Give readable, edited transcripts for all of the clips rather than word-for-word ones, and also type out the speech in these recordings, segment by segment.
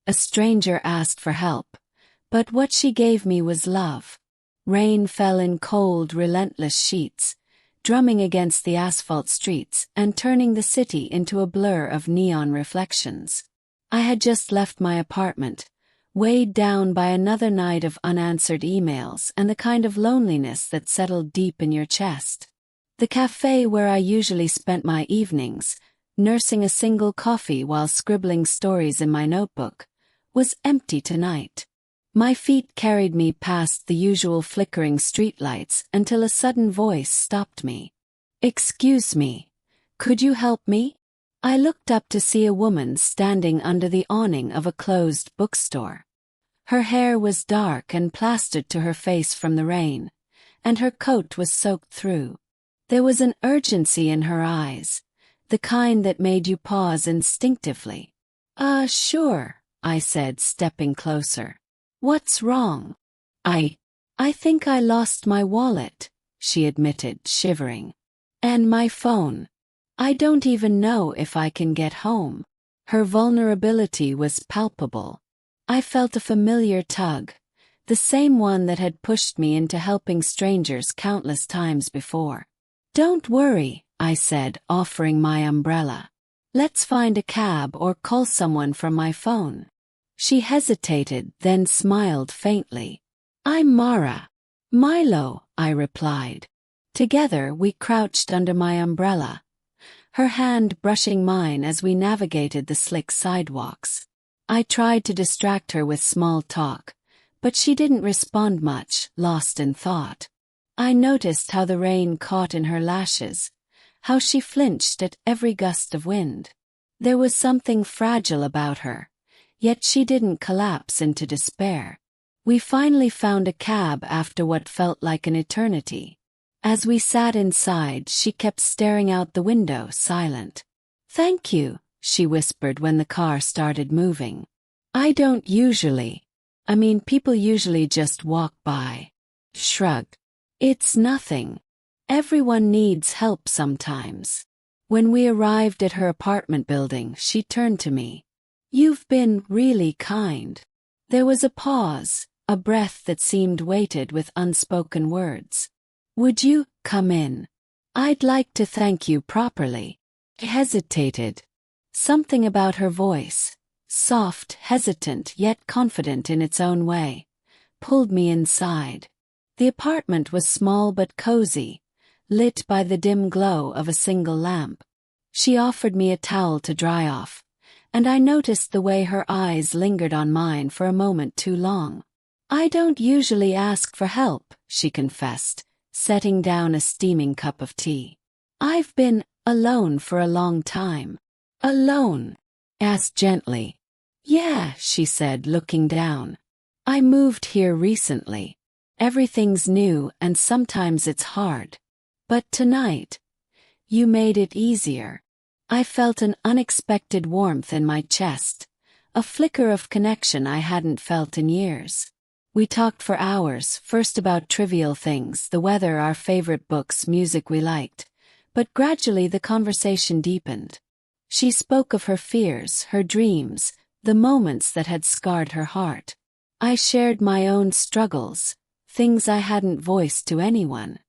A stranger asked for help, but what she gave me was love. Rain fell in cold, relentless sheets, drumming against the asphalt streets and turning the city into a blur of neon reflections. I had just left my apartment, weighed down by another night of unanswered emails and the kind of loneliness that settled deep in your chest. The cafe where I usually spent my evenings, nursing a single coffee while scribbling stories in my notebook, was empty tonight. My feet carried me past the usual flickering streetlights until a sudden voice stopped me. "Excuse me, could you help me?" I looked up to see a woman standing under the awning of a closed bookstore. Her hair was dark and plastered to her face from the rain, and her coat was soaked through. There was an urgency in her eyes, the kind that made you pause instinctively. Sure," I said, stepping closer. "What's wrong?" I think I lost my wallet," she admitted, shivering. "And my phone. I don't even know if I can get home." Her vulnerability was palpable. I felt a familiar tug, the same one that had pushed me into helping strangers countless times before. "Don't worry," I said, offering my umbrella. "Let's find a cab or call someone from my phone." She hesitated, then smiled faintly. "I'm Mara." "Milo," I replied. Together we crouched under my umbrella, her hand brushing mine as we navigated the slick sidewalks. I tried to distract her with small talk, but she didn't respond much, lost in thought. I noticed how the rain caught in her lashes, how she flinched at every gust of wind. There was something fragile about her, yet she didn't collapse into despair. We finally found a cab after what felt like an eternity. As we sat inside, she kept staring out the window, silent. "Thank you," she whispered when the car started moving. "I don't usually. People usually just walk by." Shrugged. "It's nothing. Everyone needs help sometimes." When we arrived at her apartment building, she turned to me. "You've been really kind." There was a pause, a breath that seemed weighted with unspoken words. "Would you come in? I'd like to thank you properly." I hesitated. Something about her voice, soft, hesitant yet confident in its own way, pulled me inside. The apartment was small but cozy, lit by the dim glow of a single lamp. She offered me a towel to dry off, and I noticed the way her eyes lingered on mine for a moment too long. "I don't usually ask for help," she confessed, setting down a steaming cup of tea. "I've been alone for a long time." "Alone?" asked gently. "Yeah," she said, looking down. "I moved here recently. Everything's new and sometimes it's hard. But tonight, you made it easier." I felt an unexpected warmth in my chest, a flicker of connection I hadn't felt in years. We talked for hours, first about trivial things, the weather, our favorite books, music we liked, but gradually the conversation deepened. She spoke of her fears, her dreams, the moments that had scarred her heart. I shared my own struggles, things I hadn't voiced to anyone.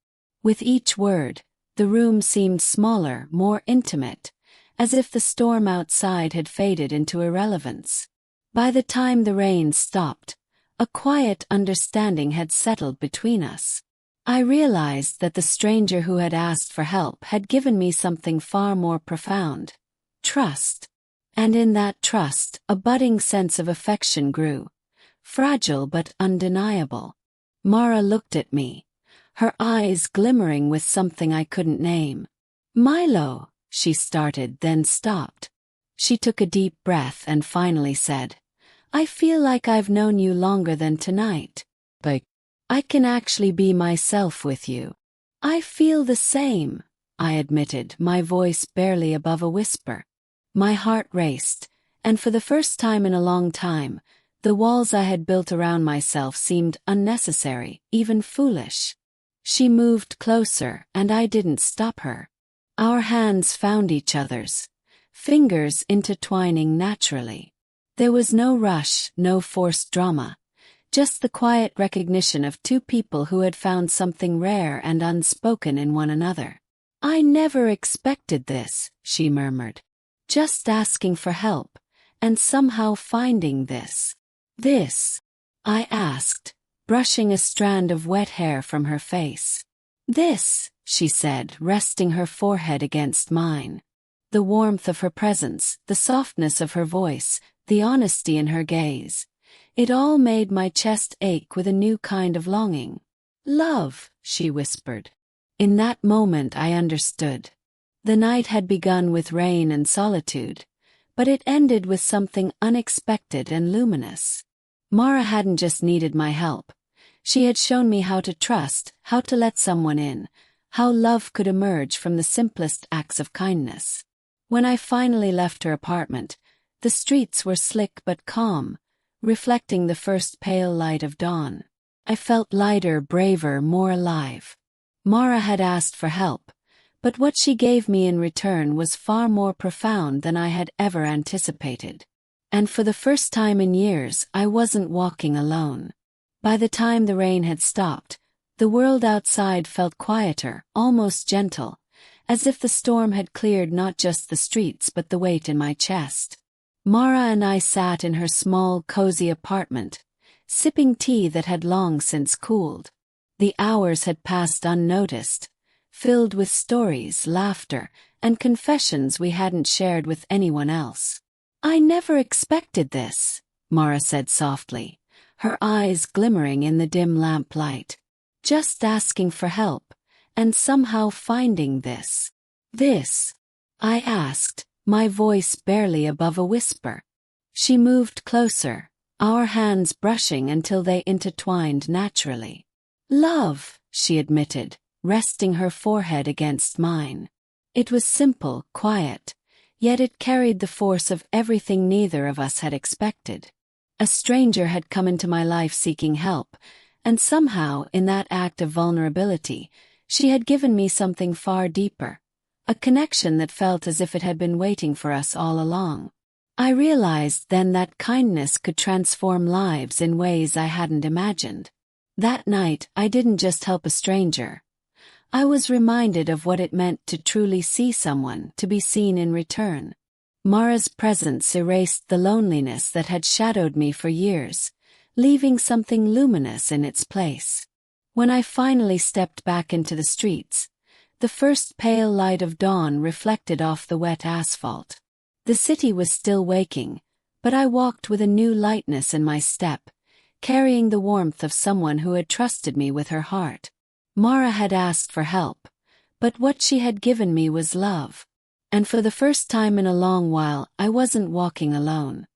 With each word, the room seemed smaller, more intimate, as if the storm outside had faded into irrelevance. By the time the rain stopped, a quiet understanding had settled between us. I realized that the stranger who had asked for help had given me something far more profound: trust. And in that trust, a budding sense of affection grew, fragile but undeniable. Mara looked at me, her eyes glimmering with something I couldn't name. "Milo," she started, then stopped. She took a deep breath and finally said, "I feel like I've known you longer than tonight. But I can actually be myself with you." "I feel the same," I admitted, my voice barely above a whisper. My heart raced, and for the first time in a long time, the walls I had built around myself seemed unnecessary, even foolish. She moved closer, and I didn't stop her. Our hands found each other's, fingers intertwining naturally. There was no rush, no forced drama, just the quiet recognition of two people who had found something rare and unspoken in one another. "I never expected this," she murmured. "Just asking for help, and somehow finding this." "This?" I asked, brushing a strand of wet hair from her face. "This," she said, resting her forehead against mine. The warmth of her presence, the softness of her voice, the honesty in her gaze. It all made my chest ache with a new kind of longing. "Love," she whispered. In that moment I understood. The night had begun with rain and solitude, but it ended with something unexpected and luminous. Mara hadn't just needed my help. She had shown me how to trust, how to let someone in, how love could emerge from the simplest acts of kindness. When I finally left her apartment, the streets were slick but calm, reflecting the first pale light of dawn. I felt lighter, braver, more alive. Mara had asked for help, but what she gave me in return was far more profound than I had ever anticipated. And for the first time in years, I wasn't walking alone. By the time the rain had stopped, the world outside felt quieter, almost gentle, as if the storm had cleared not just the streets but the weight in my chest. Mara and I sat in her small, cozy apartment, sipping tea that had long since cooled. The hours had passed unnoticed, filled with stories, laughter, and confessions we hadn't shared with anyone else. "I never expected this," Mara said softly, her eyes glimmering in the dim lamplight. "Just asking for help, and somehow finding this." "This?" I asked, my voice barely above a whisper. She moved closer, our hands brushing until they intertwined naturally. "Love," she admitted, resting her forehead against mine. It was simple, quiet, yet it carried the force of everything neither of us had expected. A stranger had come into my life seeking help, and somehow, in that act of vulnerability, she had given me something far deeper, a connection that felt as if it had been waiting for us all along. I realized then that kindness could transform lives in ways I hadn't imagined. That night, I didn't just help a stranger. I was reminded of what it meant to truly see someone, to be seen in return. Mara's presence erased the loneliness that had shadowed me for years, leaving something luminous in its place. When I finally stepped back into the streets, the first pale light of dawn reflected off the wet asphalt. The city was still waking, but I walked with a new lightness in my step, carrying the warmth of someone who had trusted me with her heart. Mara had asked for help, but what she had given me was love. And for the first time in a long while, I wasn't walking alone.